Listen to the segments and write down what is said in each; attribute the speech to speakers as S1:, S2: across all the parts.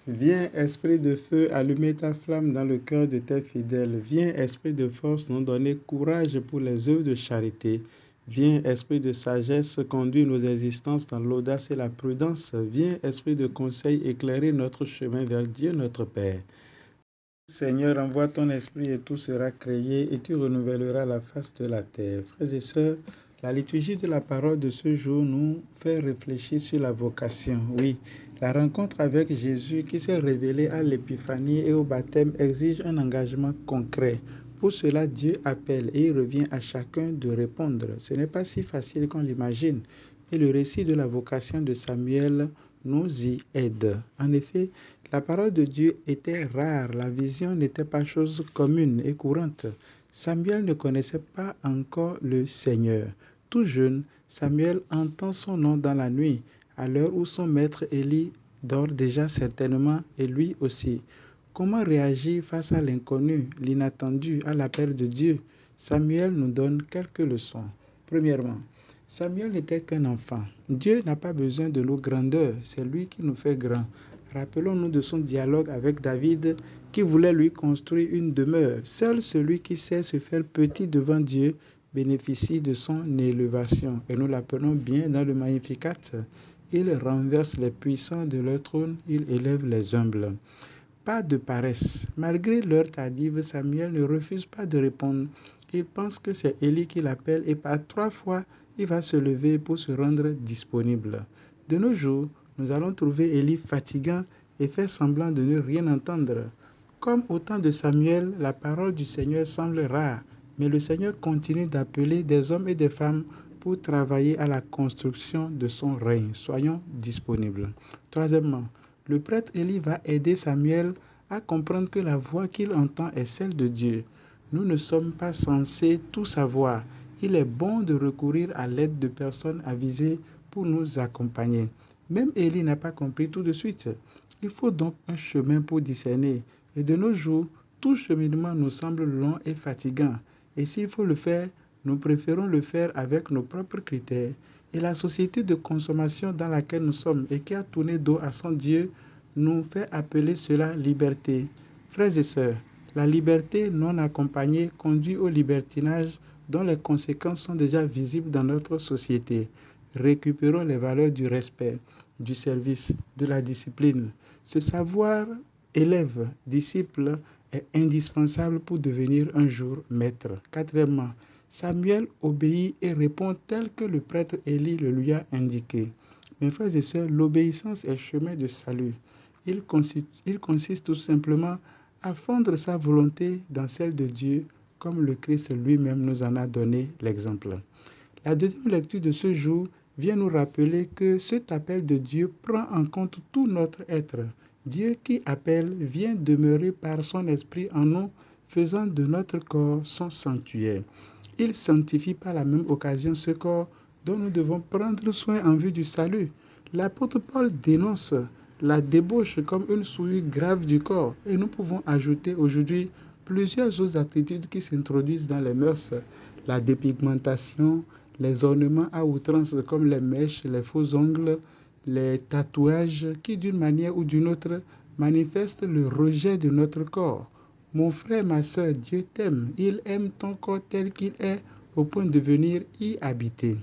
S1: Viens, esprit de feu, allumer ta flamme dans le cœur de tes fidèles. Viens, esprit de force, nous donner courage pour les œuvres de charité. Viens, esprit de sagesse, conduire nos existences dans l'audace et la prudence. Viens, esprit de conseil, éclairer notre chemin vers Dieu notre Père. Seigneur, envoie ton esprit et tout sera créé et tu renouvelleras la face de la terre. Frères et sœurs, la liturgie de la parole de ce jour nous fait réfléchir sur la vocation. Oui, la rencontre avec Jésus qui s'est révélé à l'épiphanie et au baptême exige un engagement concret. Pour cela, Dieu appelle et il revient à chacun de répondre. Ce n'est pas si facile qu'on l'imagine. Et le récit de la vocation de Samuel nous y aide. En effet, la parole de Dieu était rare, la vision n'était pas chose commune et courante. Samuel ne connaissait pas encore le Seigneur. Tout jeune, Samuel entend son nom dans la nuit, à l'heure où son maître Élie dort déjà certainement et lui aussi. Comment réagir face à l'inconnu, l'inattendu, à l'appel de Dieu? Samuel nous donne quelques leçons. Premièrement, Samuel n'était qu'un enfant. Dieu n'a pas besoin de nos grandeurs, c'est lui qui nous fait grands. Rappelons-nous de son dialogue avec David qui voulait lui construire une demeure. Seul celui qui sait se faire petit devant Dieu bénéficie de son élévation. Et nous l'appelons bien dans le Magnificat. Il renverse les puissants de leur trône, il élève les humbles. Pas de paresse. Malgré l'heure tardive, Samuel ne refuse pas de répondre. Il pense que c'est Élie qui l'appelle et par 3 fois, il va se lever pour se rendre disponible. De nos jours, nous allons trouver Élie fatigant et faire semblant de ne rien entendre. Comme au temps de Samuel, la parole du Seigneur semble rare, mais le Seigneur continue d'appeler des hommes et des femmes pour travailler à la construction de son règne. Soyons disponibles. Troisièmement, le prêtre Élie va aider Samuel à comprendre que la voix qu'il entend est celle de Dieu. Nous ne sommes pas censés tout savoir. Il est bon de recourir à l'aide de personnes avisées pour nous accompagner. Même Élie n'a pas compris tout de suite. Il faut donc un chemin pour discerner. Et de nos jours, tout cheminement nous semble long et fatigant. Et s'il faut le faire, nous préférons le faire avec nos propres critères. Et la société de consommation dans laquelle nous sommes et qui a tourné dos à son Dieu nous fait appeler cela liberté. Frères et sœurs, la liberté non accompagnée conduit au libertinage dont les conséquences sont déjà visibles dans notre société. Récupérons les valeurs du respect, du service, de la discipline. Ce savoir élève, disciple est indispensable pour devenir un jour maître. Quatrièmement, Samuel obéit et répond tel que le prêtre Élie le lui a indiqué. Mes frères et sœurs, l'obéissance est chemin de salut. Il consiste tout simplement à fondre sa volonté dans celle de Dieu, comme le Christ lui-même nous en a donné l'exemple. La deuxième lecture de ce jour vient nous rappeler que cet appel de Dieu prend en compte tout notre être. Dieu qui appelle vient demeurer par son esprit en nous, faisant de notre corps son sanctuaire. Il sanctifie par la même occasion ce corps dont nous devons prendre soin en vue du salut. L'apôtre Paul dénonce la débauche comme une souillure grave du corps et nous pouvons ajouter aujourd'hui plusieurs autres attitudes qui s'introduisent dans les mœurs. La dépigmentation, les ornements à outrance comme les mèches, les faux ongles, les tatouages qui d'une manière ou d'une autre manifestent le rejet de notre corps. Mon frère, ma soeur, Dieu t'aime. Il aime ton corps tel qu'il est au point de venir y habiter.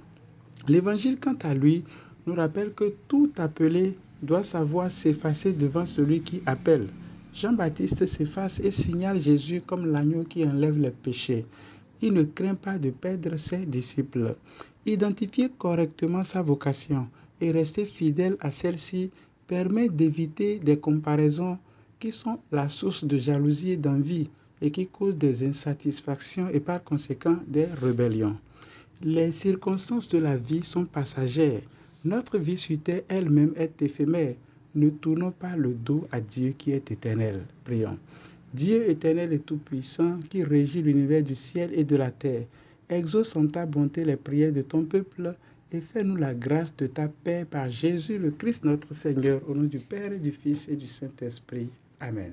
S1: L'Évangile, quant à lui, nous rappelle que tout appelé doit savoir s'effacer devant celui qui appelle. Jean-Baptiste s'efface et signale Jésus comme l'agneau qui enlève les péchés. Il ne craint pas de perdre ses disciples. Identifier correctement sa vocation et rester fidèle à celle-ci permet d'éviter des comparaisons qui sont la source de jalousie et d'envie et qui causent des insatisfactions et par conséquent des rébellions. Les circonstances de la vie sont passagères. Notre vie sur terre elle-même est éphémère. Ne tournons pas le dos à Dieu qui est éternel. Prions. Dieu éternel et tout-puissant qui régit l'univers du ciel et de la terre, exauce en ta bonté les prières de ton peuple et fais-nous la grâce de ta paix par Jésus le Christ notre Seigneur, au nom du Père et du Fils et du Saint-Esprit. Amen.